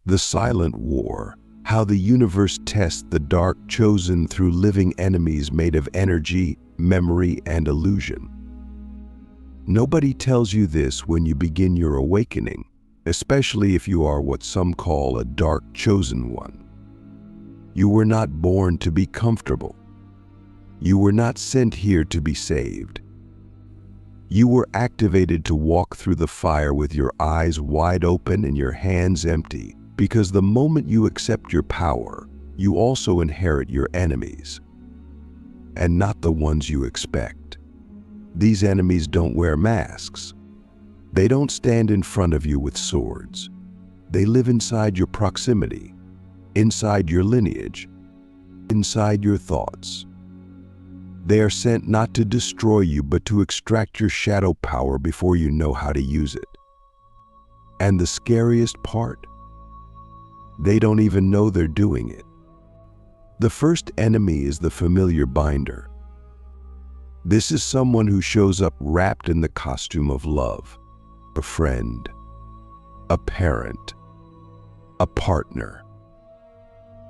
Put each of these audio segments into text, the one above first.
The silent war, how the universe tests the dark chosen through living enemies made of energy, memory, and illusion. Nobody tells you this when you begin your awakening, especially if you are what some call a dark chosen one. You were not born to be comfortable. You were not sent here to be saved. You were activated to walk through the fire with your eyes wide open and your hands empty, because the moment you accept your power, you also inherit your enemies, and not the ones you expect. These enemies don't wear masks. They don't stand in front of you with swords. They live inside your proximity, inside your lineage, inside your thoughts. They are sent not to destroy you, but to extract your shadow power before you know how to use it. And the scariest part? They don't even know they're doing it. The first enemy is the familiar binder. This is someone who shows up wrapped in the costume of love, a friend, a parent, a partner.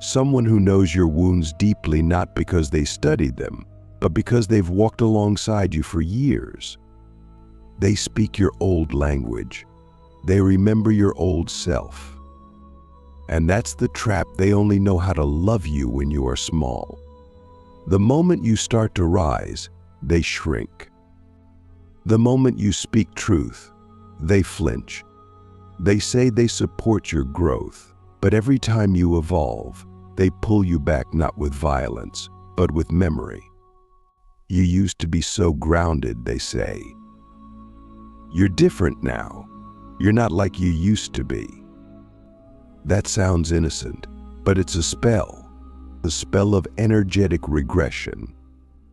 Someone who knows your wounds deeply, not because they studied them, but because they've walked alongside you for years. They speak your old language. They remember your old self. And that's the trap. They only know how to love you when you are small. The moment you start to rise, they shrink. The moment you speak truth, they flinch. They say they support your growth, but every time you evolve, they pull you back, not with violence, but with memory. You used to be so grounded, they say. You're different now. You're not like you used to be. That sounds innocent, but it's a spell. The spell of energetic regression.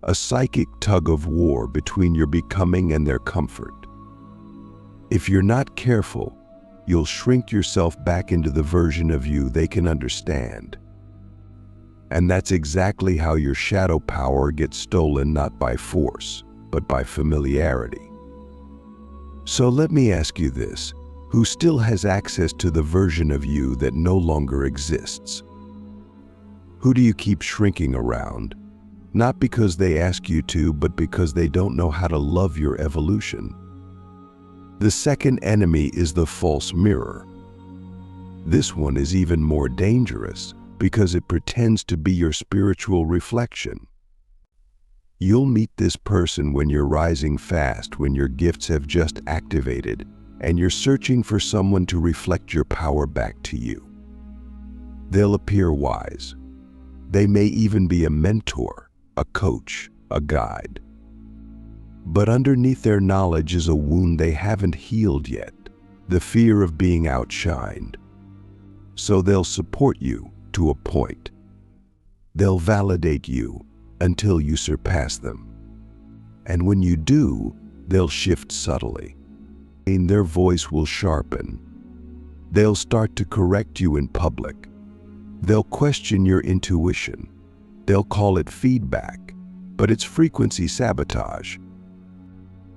A psychic tug of war between your becoming and their comfort. If you're not careful, you'll shrink yourself back into the version of you they can understand. And that's exactly how your shadow power gets stolen, not by force, but by familiarity. So let me ask you this. Who still has access to the version of you that no longer exists? Who do you keep shrinking around? Not because they ask you to, but because they don't know how to love your evolution. The second enemy is the false mirror. This one is even more dangerous because it pretends to be your spiritual reflection. You'll meet this person when you're rising fast, when your gifts have just activated, and you're searching for someone to reflect your power back to you. They'll appear wise. They may even be a mentor, a coach, a guide. But underneath their knowledge is a wound they haven't healed yet, the fear of being outshined. So they'll support you to a point. They'll validate you until you surpass them. And when you do, they'll shift subtly. Their voice will sharpen. They'll start to correct you in public. They'll question your intuition. They'll call it feedback, but it's frequency sabotage.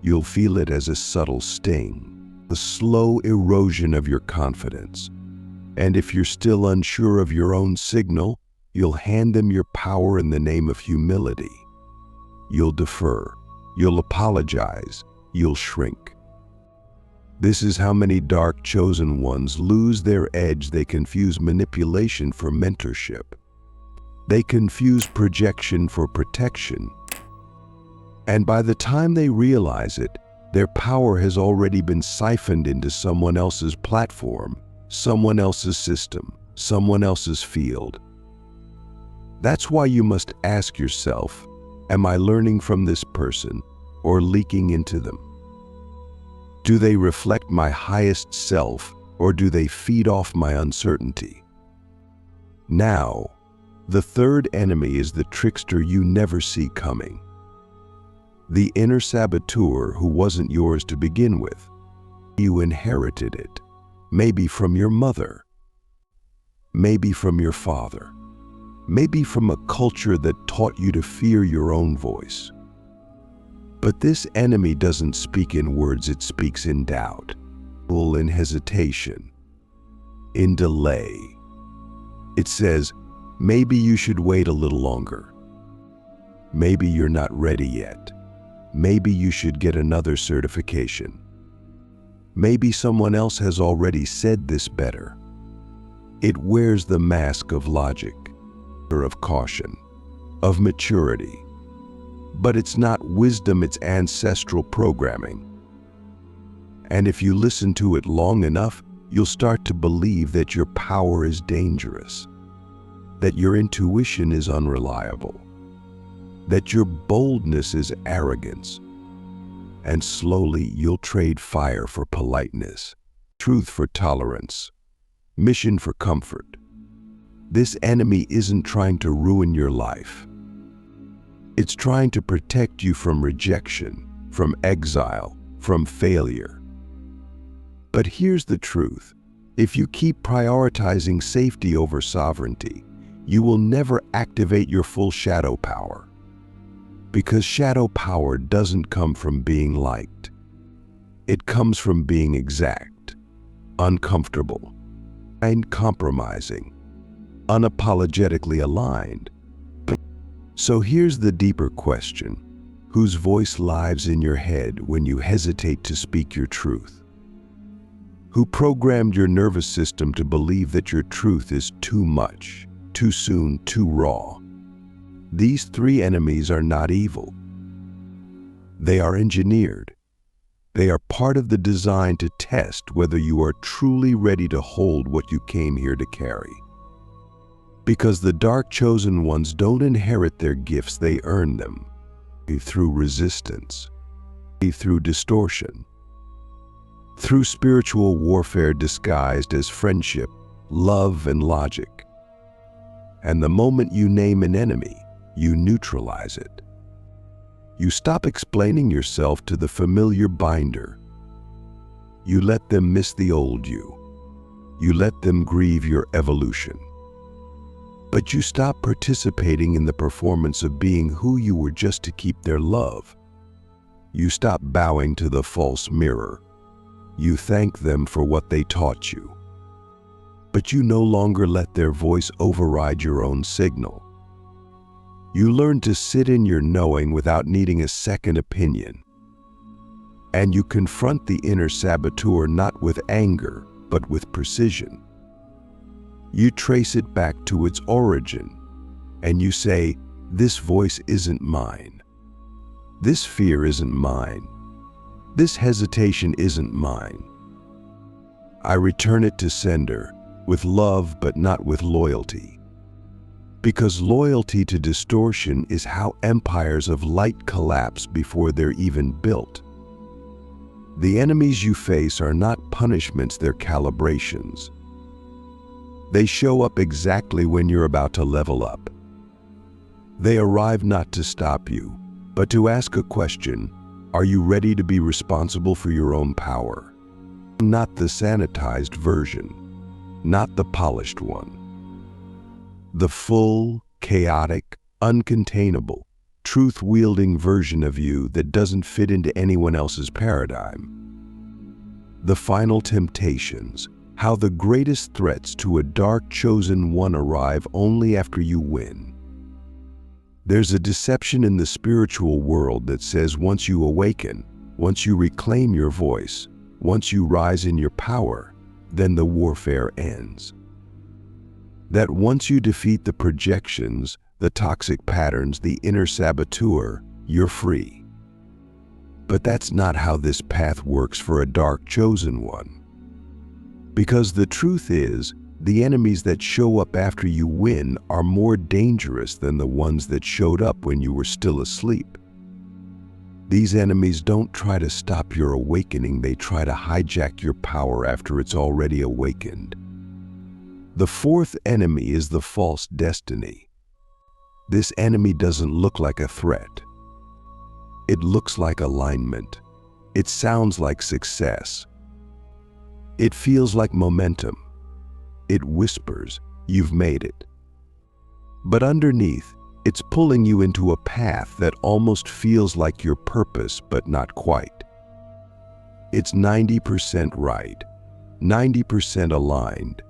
You'll feel it as a subtle sting, the slow erosion of your confidence. And if you're still unsure of your own signal, you'll hand them your power in the name of humility. You'll defer. You'll apologize. You'll shrink. This is how many dark chosen ones lose their edge. They confuse manipulation for mentorship. They confuse projection for protection. And by the time they realize it, their power has already been siphoned into someone else's platform, someone else's system, someone else's field. That's why you must ask yourself, am I learning from this person or leaking into them? Do they reflect my highest self, or do they feed off my uncertainty? Now, the third enemy is the trickster you never see coming. The inner saboteur who wasn't yours to begin with. You inherited it, maybe from your mother, maybe from your father, maybe from a culture that taught you to fear your own voice. But this enemy doesn't speak in words, it speaks in doubt, in hesitation. in delay. It says, maybe you should wait a little longer. Maybe you're not ready yet. Maybe you should get another certification. Maybe someone else has already said this better. It wears the mask of logic, or of caution, of maturity. But it's not wisdom, it's ancestral programming. And if you listen to it long enough, you'll start to believe that your power is dangerous, that your intuition is unreliable, that your boldness is arrogance. And slowly you'll trade fire for politeness, truth for tolerance, mission for comfort. This enemy isn't trying to ruin your life. It's trying to protect you from rejection, from exile, from failure. But here's the truth. If you keep prioritizing safety over sovereignty, you will never activate your full shadow power. Because shadow power doesn't come from being liked. It comes from being exact, uncomfortable, uncompromising, unapologetically aligned. So here's the deeper question. Whose voice lives in your head when you hesitate to speak your truth? Who programmed your nervous system to believe that your truth is too much, too soon, too raw? These three enemies are not evil. They are engineered. They are part of the design to test whether you are truly ready to hold what you came here to carry. Because the dark chosen ones don't inherit their gifts, they earn them through resistance, through distortion, through spiritual warfare disguised as friendship, love, and logic. And the moment you name an enemy, you neutralize it. You stop explaining yourself to the familiar binder. You let them miss the old you. You let them grieve your evolution. But you stop participating in the performance of being who you were just to keep their love. You stop bowing to the false mirror. You thank them for what they taught you. But you no longer let their voice override your own signal. You learn to sit in your knowing without needing a second opinion. And you confront the inner saboteur not with anger, but with precision. You trace it back to its origin, and you say, this voice isn't mine. This fear isn't mine. This hesitation isn't mine. I return it to sender, with love but not with loyalty. Because loyalty to distortion is how empires of light collapse before they're even built. The enemies you face are not punishments, they're calibrations. They show up exactly when you're about to level up. They arrive not to stop you, but to ask a question: are you ready to be responsible for your own power? Not the sanitized version, not the polished one. The full, chaotic, uncontainable, truth-wielding version of you that doesn't fit into anyone else's paradigm. The final temptations, how the greatest threats to a dark chosen one arrive only after you win. There's a deception in the spiritual world that says once you awaken, once you reclaim your voice, once you rise in your power, then the warfare ends. That once you defeat the projections, the toxic patterns, the inner saboteur, you're free. But that's not how this path works for a dark chosen one. Because the truth is, the enemies that show up after you win are more dangerous than the ones that showed up when you were still asleep. These enemies don't try to stop your awakening, they try to hijack your power after it's already awakened. The fourth enemy is the false destiny. This enemy doesn't look like a threat. It looks like alignment. It sounds like success. It feels like momentum. It whispers, you've made it. But underneath, it's pulling you into a path that almost feels like your purpose, but not quite. It's 90% right, 90% aligned,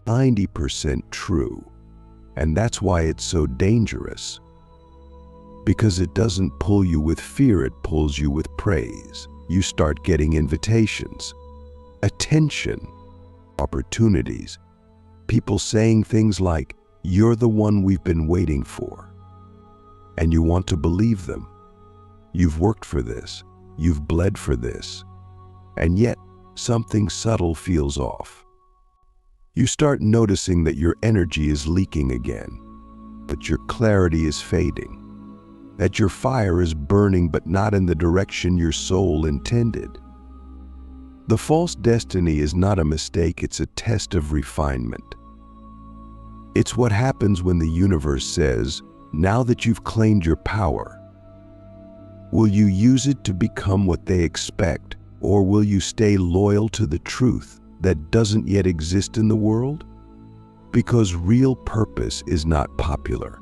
90% true. And that's why it's so dangerous. Because it doesn't pull you with fear, it pulls you with praise. You start getting invitations, attention, opportunities, people saying things like, "You're the one we've been waiting for." And you want to believe them. You've worked for this, you've bled for this, and yet something subtle feels off. You start noticing that your energy is leaking again, that your clarity is fading, that your fire is burning but not in the direction your soul intended. The false destiny is not a mistake, it's a test of refinement. It's what happens when the universe says, "Now that you've claimed your power, will you use it to become what they expect, or will you stay loyal to the truth that doesn't yet exist in the world?" Because real purpose is not popular.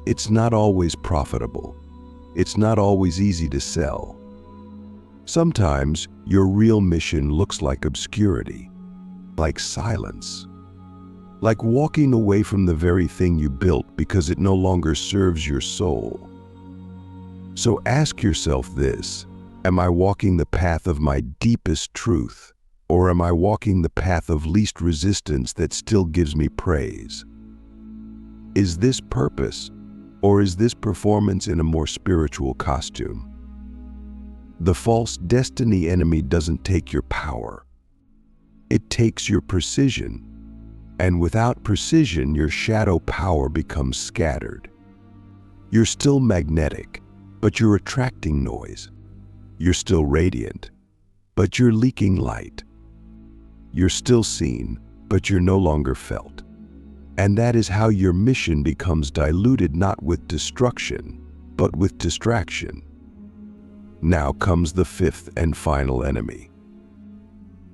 It's not always profitable. It's not always easy to sell. Sometimes your real mission looks like obscurity, like silence, like walking away from the very thing you built because it no longer serves your soul. So ask yourself this: am I walking the path of my deepest truth, or am I walking the path of least resistance that still gives me praise? Is this purpose, or is this performance in a more spiritual costume? The false destiny enemy doesn't take your power. It takes your precision. And without precision, your shadow power becomes scattered. You're still magnetic, but you're attracting noise. You're still radiant, but you're leaking light. You're still seen, but you're no longer felt. And that is how your mission becomes diluted, not with destruction, but with distraction. Now comes the fifth and final enemy.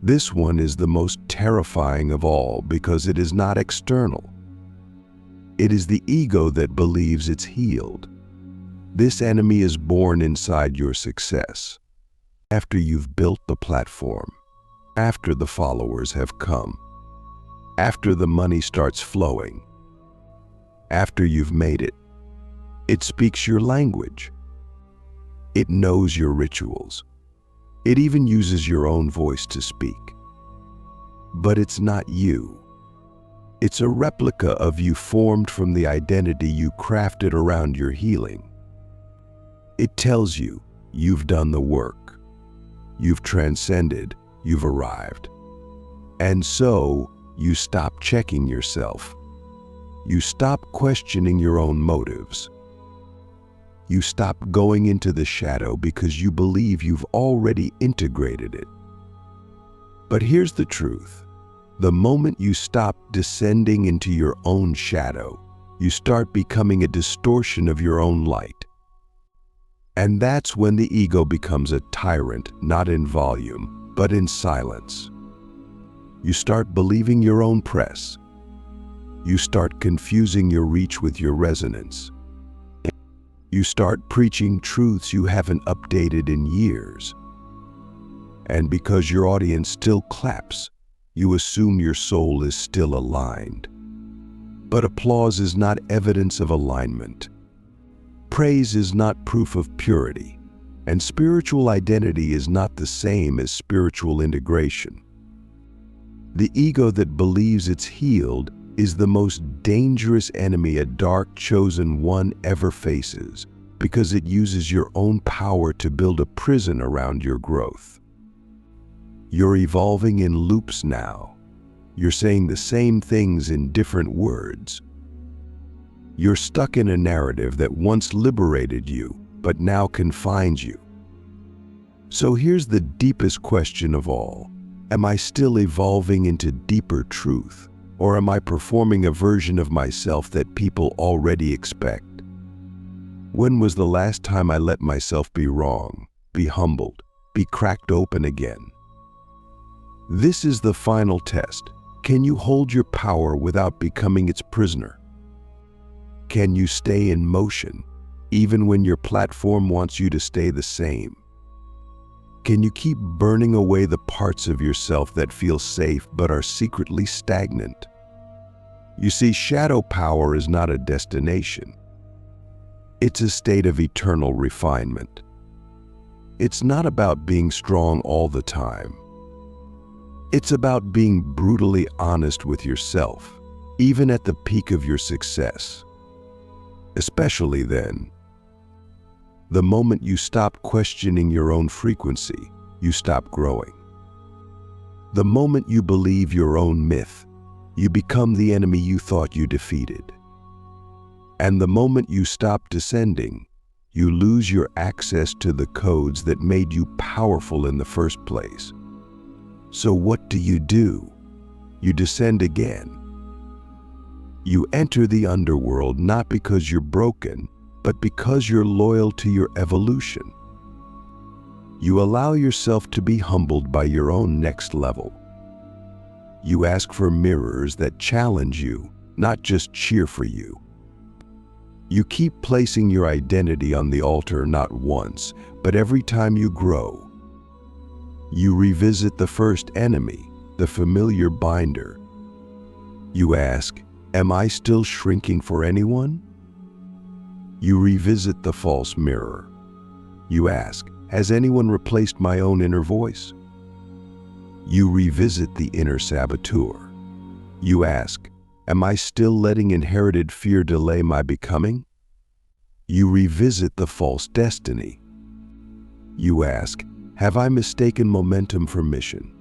This one is the most terrifying of all because it is not external. It is the ego that believes it's healed. This enemy is born inside your success. After you've built the platform, after the followers have come, after the money starts flowing, after you've made it, it speaks your language. It knows your rituals. It even uses your own voice to speak. But it's not you. It's a replica of you formed from the identity you crafted around your healing. It tells you you've done the work. You've transcended. You've arrived. And so you stop checking yourself. You stop questioning your own motives. You stop going into the shadow because you believe you've already integrated it. But here's the truth. The moment you stop descending into your own shadow, you start becoming a distortion of your own light. And that's when the ego becomes a tyrant, not in volume, but in silence. You start believing your own press. You start confusing your reach with your resonance. You start preaching truths you haven't updated in years. And because your audience still claps, you assume your soul is still aligned. But applause is not evidence of alignment. Praise is not proof of purity. And spiritual identity is not the same as spiritual integration. The ego that believes it's healed is the most dangerous enemy a dark chosen one ever faces, because it uses your own power to build a prison around your growth. You're evolving in loops now. You're saying the same things in different words. You're stuck in a narrative that once liberated you, but now confines you. So here's the deepest question of all. Am I still evolving into deeper truth? Or am I performing a version of myself that people already expect? When was the last time I let myself be wrong, be humbled, be cracked open again? This is the final test. Can you hold your power without becoming its prisoner? Can you stay in motion, even when your platform wants you to stay the same? Can you keep burning away the parts of yourself that feel safe but are secretly stagnant? You see, shadow power is not a destination. It's a state of eternal refinement. It's not about being strong all the time. It's about being brutally honest with yourself, even at the peak of your success. Especially then. The moment you stop questioning your own frequency, you stop growing. The moment you believe your own myth, you become the enemy you thought you defeated. And the moment you stop descending, you lose your access to the codes that made you powerful in the first place. So what do? You descend again. You enter the underworld not because you're broken, but because you're loyal to your evolution. You allow yourself to be humbled by your own next level. You ask for mirrors that challenge you, not just cheer for you. You keep placing your identity on the altar not once, but every time you grow. You revisit the first enemy, the familiar binder. You ask, am I still shrinking for anyone? You revisit the false mirror. You ask, has anyone replaced my own inner voice? You revisit the inner saboteur. You ask, am I still letting inherited fear delay my becoming? You revisit the false destiny. You ask, have I mistaken momentum for mission?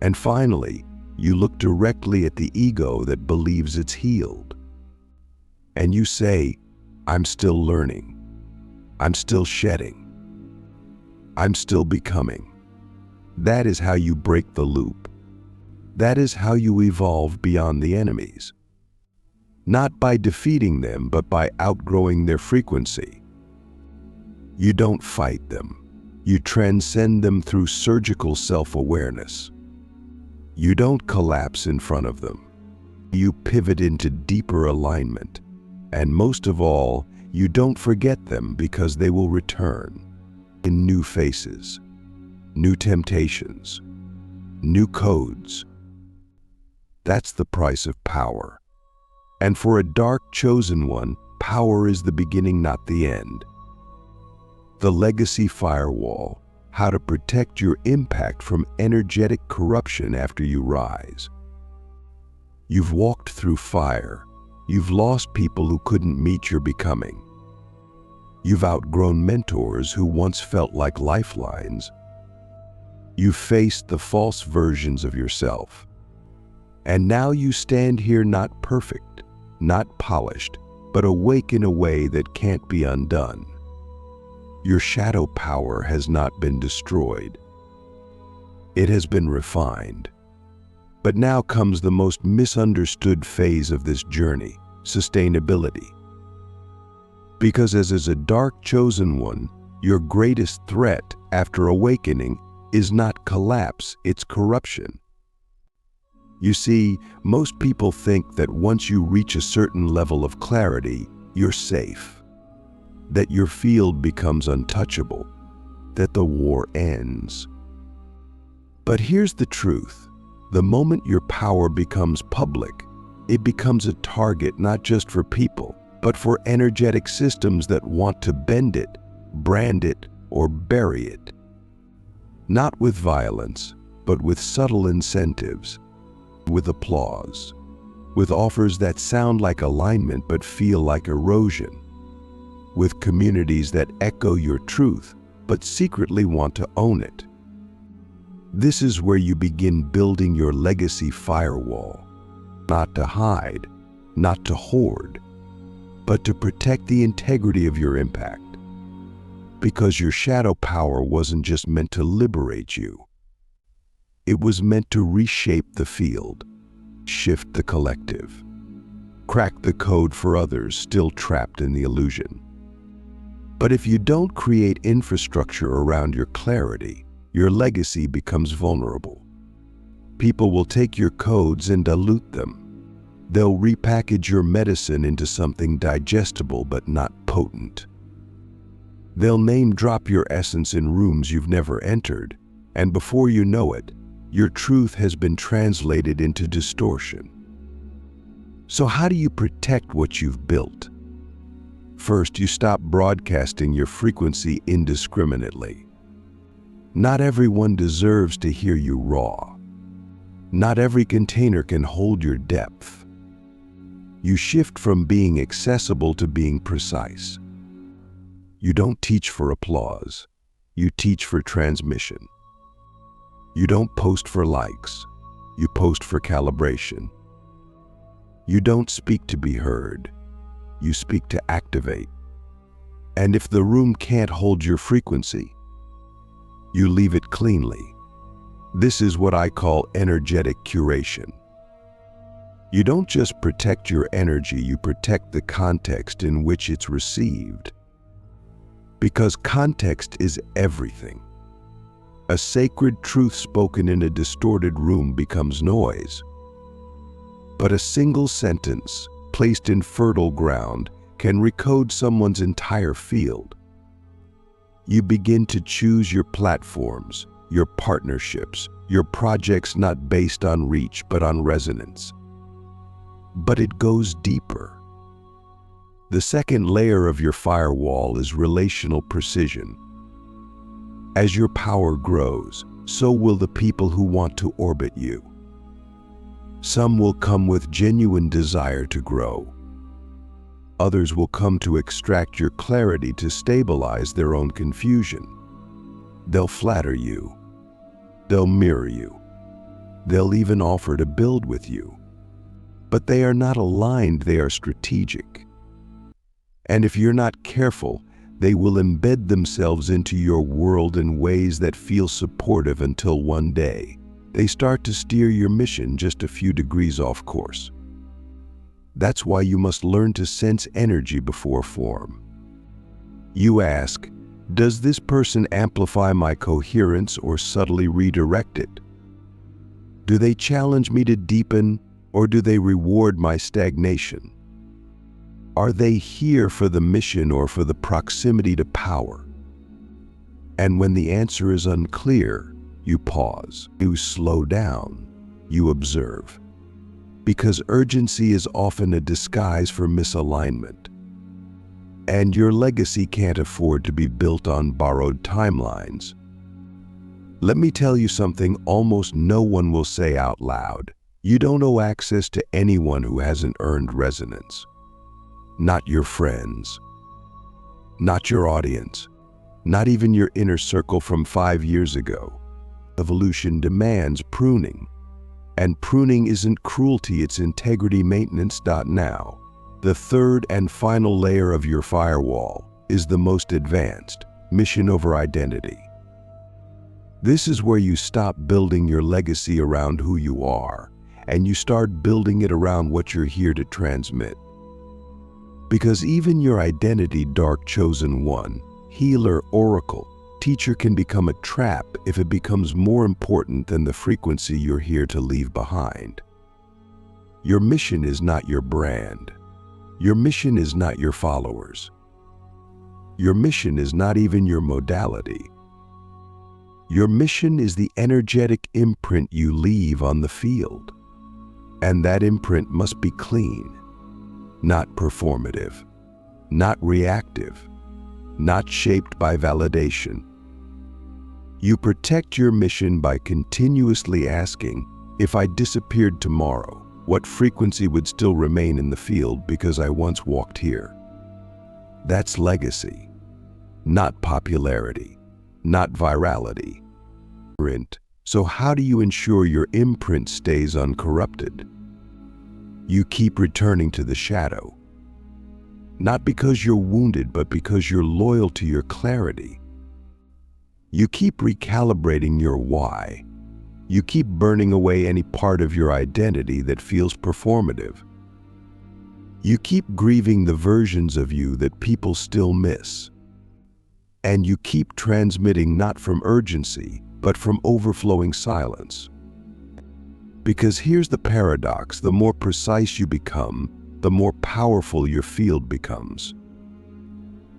And finally, you look directly at the ego that believes it's healed. And you say, I'm still learning. I'm still shedding. I'm still becoming. That is how you break the loop. That is how you evolve beyond the enemies. Not by defeating them, but by outgrowing their frequency. You don't fight them. You transcend them through surgical self-awareness. You don't collapse in front of them. You pivot into deeper alignment. And most of all, you don't forget them because they will return in new faces, new temptations, new codes. That's the price of power. And for a dark chosen one, power is the beginning, not the end. The legacy firewall, how to protect your impact from energetic corruption after you rise. You've walked through fire. You've lost people who couldn't meet your becoming. You've outgrown mentors who once felt like lifelines. You've faced the false versions of yourself. And now you stand here not perfect, not polished, but awake in a way that can't be undone. Your shadow power has not been destroyed. It has been refined. But now comes the most misunderstood phase of this journey, sustainability. Because as a dark chosen one, your greatest threat after awakening is not collapse, it's corruption. You see, most people think that once you reach a certain level of clarity, you're safe, that your field becomes untouchable, that the war ends. But here's the truth. The moment your power becomes public, it becomes a target not just for people, but for energetic systems that want to bend it, brand it, or bury it. Not with violence, but with subtle incentives, with applause, with offers that sound like alignment but feel like erosion, with communities that echo your truth but secretly want to own it. This is where you begin building your legacy firewall, not to hide, not to hoard, but to protect the integrity of your impact. Because your shadow power wasn't just meant to liberate you. It was meant to reshape the field, shift the collective, crack the code for others still trapped in the illusion. But if you don't create infrastructure around your clarity, your legacy becomes vulnerable. People will take your codes and dilute them. They'll repackage your medicine into something digestible but not potent. They'll name drop your essence in rooms you've never entered, and before you know it, your truth has been translated into distortion. So how do you protect what you've built? First, you stop broadcasting your frequency indiscriminately. Not everyone deserves to hear you raw. Not every container can hold your depth. You shift from being accessible to being precise. You don't teach for applause. You teach for transmission. You don't post for likes. You post for calibration. You don't speak to be heard. You speak to activate. And if the room can't hold your frequency, you leave it cleanly. This is what I call energetic curation. You don't just protect your energy, you protect the context in which it's received. Because context is everything. A sacred truth spoken in a distorted room becomes noise. But a single sentence, placed in fertile ground, can recode someone's entire field. You begin to choose your platforms, your partnerships, your projects not based on reach but on resonance. But it goes deeper. The second layer of your firewall is relational precision. As your power grows, so will the people who want to orbit you. Some will come with genuine desire to grow. Others will come to extract your clarity to stabilize their own confusion. They'll flatter you. They'll mirror you. They'll even offer to build with you. But they are not aligned, they are strategic. And if you're not careful, they will embed themselves into your world in ways that feel supportive until one day they start to steer your mission just a few degrees off course. That's why you must learn to sense energy before form. You ask, does this person amplify my coherence or subtly redirect it? Do they challenge me to deepen, or do they reward my stagnation? Are they here for the mission or for the proximity to power? And when the answer is unclear, you pause, you slow down, you observe. Because urgency is often a disguise for misalignment. And your legacy can't afford to be built on borrowed timelines. Let me tell you something almost no one will say out loud. You don't owe access to anyone who hasn't earned resonance. Not your friends, not your audience, not even your inner circle from 5 years ago. Evolution demands pruning, and pruning isn't cruelty, it's integrity maintenance. Now, the third and final layer of your firewall is the most advanced, mission over identity. This is where you stop building your legacy around who you are, and you start building it around what you're here to transmit. Because even your identity, dark chosen one, healer, oracle, teacher, can become a trap if it becomes more important than the frequency you're here to leave behind. Your mission is not your brand. Your mission is not your followers. Your mission is not even your modality. Your mission is the energetic imprint you leave on the field. And that imprint must be clean. Not performative, not reactive, not shaped by validation. You protect your mission by continuously asking, if I disappeared tomorrow, what frequency would still remain in the field because I once walked here? That's legacy, not popularity, not virality. So how do you ensure your imprint stays uncorrupted? You keep returning to the shadow. Not because you're wounded, but because you're loyal to your clarity. You keep recalibrating your why. You keep burning away any part of your identity that feels performative. You keep grieving the versions of you that people still miss. And you keep transmitting not from urgency, but from overflowing silence. Because here's the paradox: the more precise you become, the more powerful your field becomes.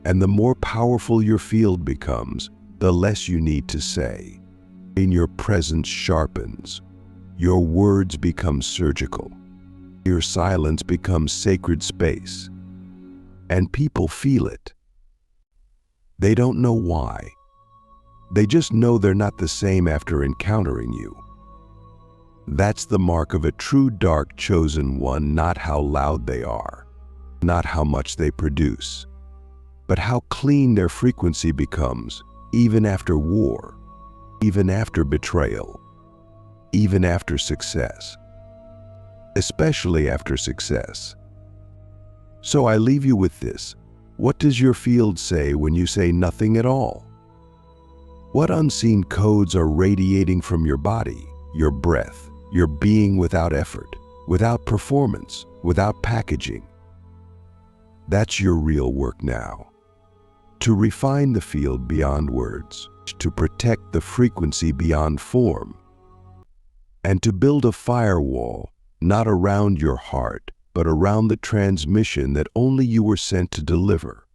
And the more powerful your field becomes, the less you need to say. In your presence sharpens. Your words become surgical. Your silence becomes sacred space. And people feel it. They don't know why. They just know they're not the same after encountering you. That's the mark of a true dark chosen one, not how loud they are, not how much they produce, but how clean their frequency becomes, even after war, even after betrayal, even after success, especially after success. So I leave you with this. What does your field say when you say nothing at all? What unseen codes are radiating from your body, your breath, your being without effort, without performance, without packaging? That's your real work now. To refine the field beyond words, to protect the frequency beyond form, and to build a firewall, not around your heart, but around the transmission that only you were sent to deliver.